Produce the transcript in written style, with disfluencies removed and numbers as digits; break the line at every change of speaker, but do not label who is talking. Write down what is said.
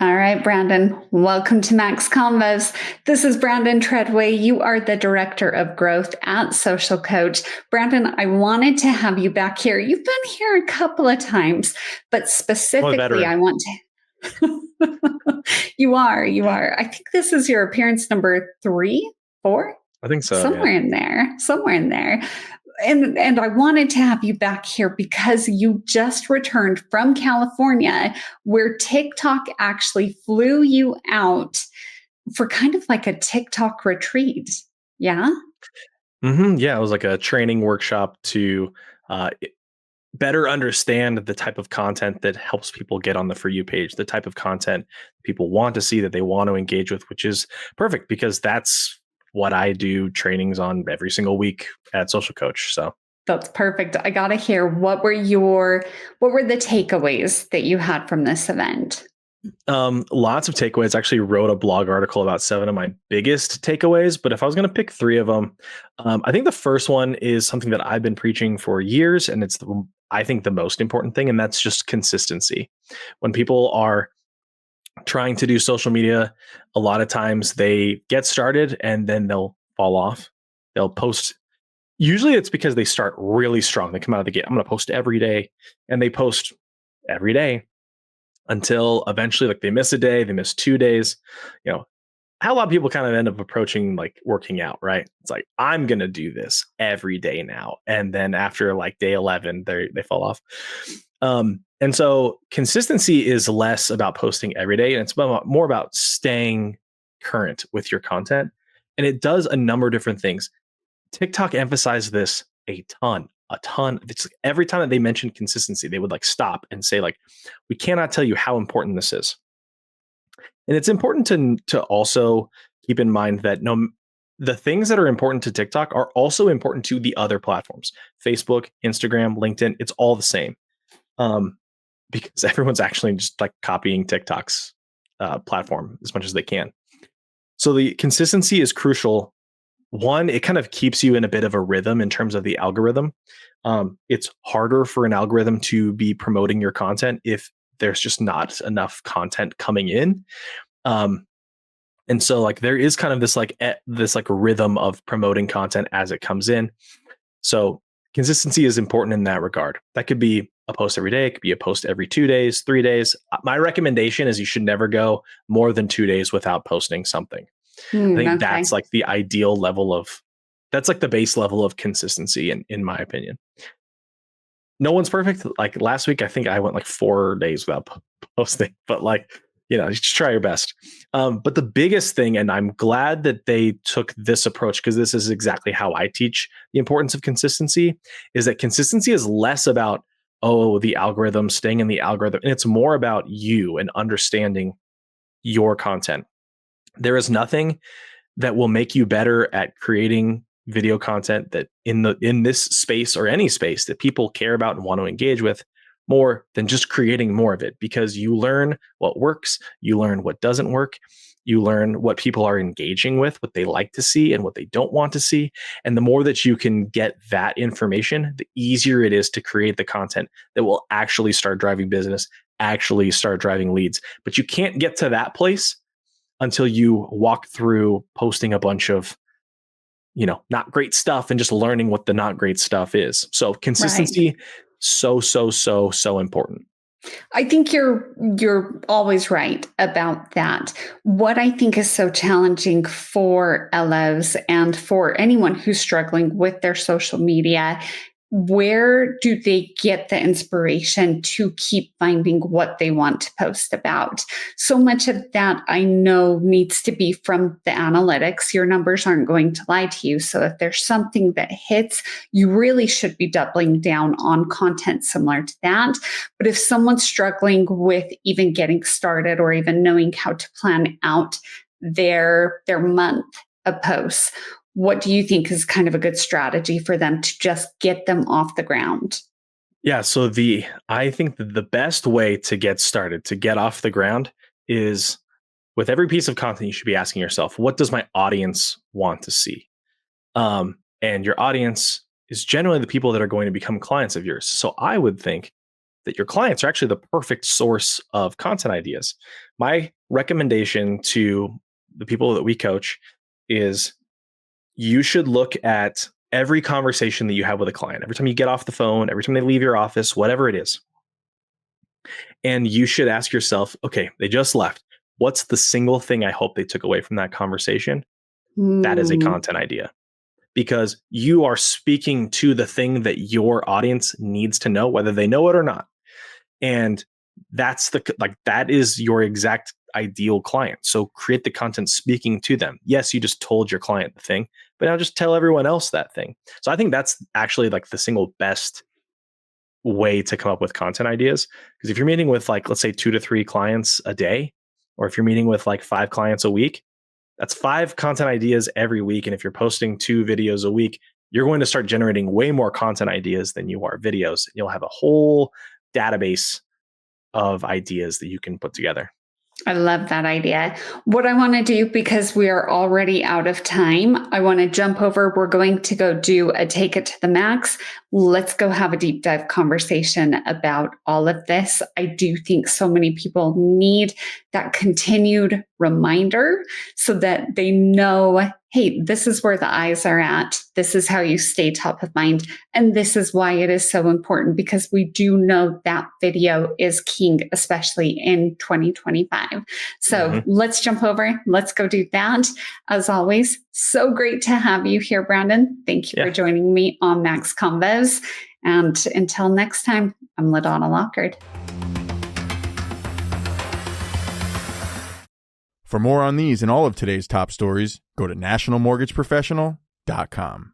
All right, Brandon, welcome to Max Combos. This is Brandon Treadway. You are the Director of Growth at Social Coach. Brandon, I wanted to have you back here. You've been here a couple of times, but
I'm a
specifically,
veteran.
I want to. You are. I think this is your appearance number 3, 4,
I think so. Yeah.
somewhere in there. And I wanted to have you back here because you just returned from California, where TikTok actually flew you out for kind of like a TikTok retreat. Yeah.
Yeah. It was like a training workshop to uh, i- better understand the type of content that helps people get on the For You page, the type of content people want to see that they want to engage with, which is perfect because that's what I do trainings on every single week at Social Coach. So
That's perfect. I got to hear what were the takeaways that you had from this event?
lots of takeaways. I actually wrote a blog article about 7 of my biggest takeaways, but if I was going to pick 3 of them, I think the first one is something that I've been preaching for years, and I think the most important thing, and that's just consistency. When people are trying to do social media, a lot of times they get started and then they'll fall off. They'll post. Usually it's because they start really strong. They come out of the gate. I'm going to post every day, and they post every day until eventually, like, they miss a day, they miss 2 days. You know, how a lot of people kind of end up approaching like working out, right? It's like, I'm gonna do this every day now, and then after like day 11, they fall off. And so consistency is less about posting every day, and it's more about staying current with your content. And it does a number of different things. TikTok emphasized this a ton, a ton. It's like every time that they mentioned consistency, they would like stop and say like, "We cannot tell you how important this is." And it's important to also keep in mind that the things that are important to TikTok are also important to the other platforms: Facebook, Instagram, LinkedIn. It's all the same, um, because everyone's actually just like copying TikTok's platform as much as they can. So the consistency is crucial. One, it kind of keeps you in a bit of a rhythm in terms of the algorithm. It's harder for an algorithm to be promoting your content if there's just not enough content coming in. Um, and so like there is kind of this like rhythm of promoting content as it comes in. So consistency is important in that regard. That could be a post every day, it could be a post every 2 days, 3 days. My recommendation is you should never go more than 2 days without posting something. I think
Okay.
that's like the ideal level of that's like the base level of consistency in my opinion. No one's perfect. Like last week, I think I went like 4 days without posting, but like, you just try your best. But the biggest thing, and I'm glad that they took this approach because this is exactly how I teach the importance of consistency, is that consistency is less about, oh, the algorithm, staying in the algorithm. And it's more about you and understanding your content. There is nothing that will make you better at creating video content that in this space or any space that people care about and want to engage with more than just creating more of it, because you learn what works, you learn what doesn't work, you learn what people are engaging with, what they like to see and what they don't want to see. And the more that you can get that information, the easier it is to create the content that will actually start driving business, actually start driving leads. But you can't get to that place until you walk through posting a bunch of, not great stuff and just learning what the not great stuff is. So
Right.
consistency, so important.
I think you're always right about that. What I think is so challenging for LOs and for anyone who's struggling with their social media, where do they get the inspiration to keep finding what they want to post about? So much of that I know needs to be from the analytics. Your numbers aren't going to lie to you. So if there's something that hits, you really should be doubling down on content similar to that. But if someone's struggling with even getting started or even knowing how to plan out their month of posts, what do you think is kind of a good strategy for them to just get them off the ground?
Yeah, so I think that the best way to get started, to get off the ground, is with every piece of content you should be asking yourself, what does my audience want to see? And your audience is generally the people that are going to become clients of yours. So I would think that your clients are actually the perfect source of content ideas. My recommendation to the people that we coach is you should look at every conversation that you have with a client, every time you get off the phone, every time they leave your office, whatever it is. And you should ask yourself, okay, they just left. What's the single thing I hope they took away from that conversation? That is a content idea, because you are speaking to the thing that your audience needs to know, whether they know it or not. And that is your exact ideal client. So create the content speaking to them. Yes, you just told your client the thing, but now just tell everyone else that thing. So I think that's actually like the single best way to come up with content ideas. Because if you're meeting with like, let's say 2 to 3 clients a day, or if you're meeting with like 5 clients a week, that's 5 content ideas every week. And if you're posting 2 videos a week, you're going to start generating way more content ideas than you are videos. You'll have a whole database of ideas that you can put together.
I love that idea. What I want to do, because we are already out of time, I want to jump over. We're going to go do a Take It to the Max. Let's go have a deep dive conversation about all of this. I do think so many people need that continued reminder so that they know, hey, this is where the eyes are at. This is how you stay top of mind. And this is why it is so important, because we do know that video is king, especially in 2025. So let's jump over. Let's go do that. As always, so great to have you here, Brandon. Thank you for joining me on Max Convos. And until next time, I'm LaDonna Lockard.
For more on these and all of today's top stories, go to nationalmortgageprofessional.com.